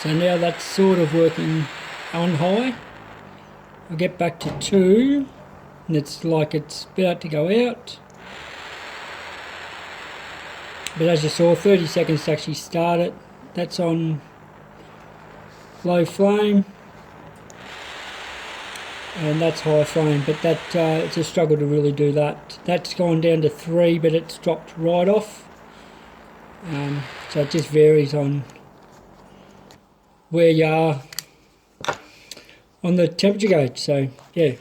So now that's sort of working on high. I'll get back to 2 and it's like it's about to go out. But as you saw, 30 seconds to actually start it. That's on low flame. And that's high flame, but that it's a struggle to really do that. That's gone down to 3, but it's dropped right off. So it just varies on where you are on the temperature gauge. So yeah.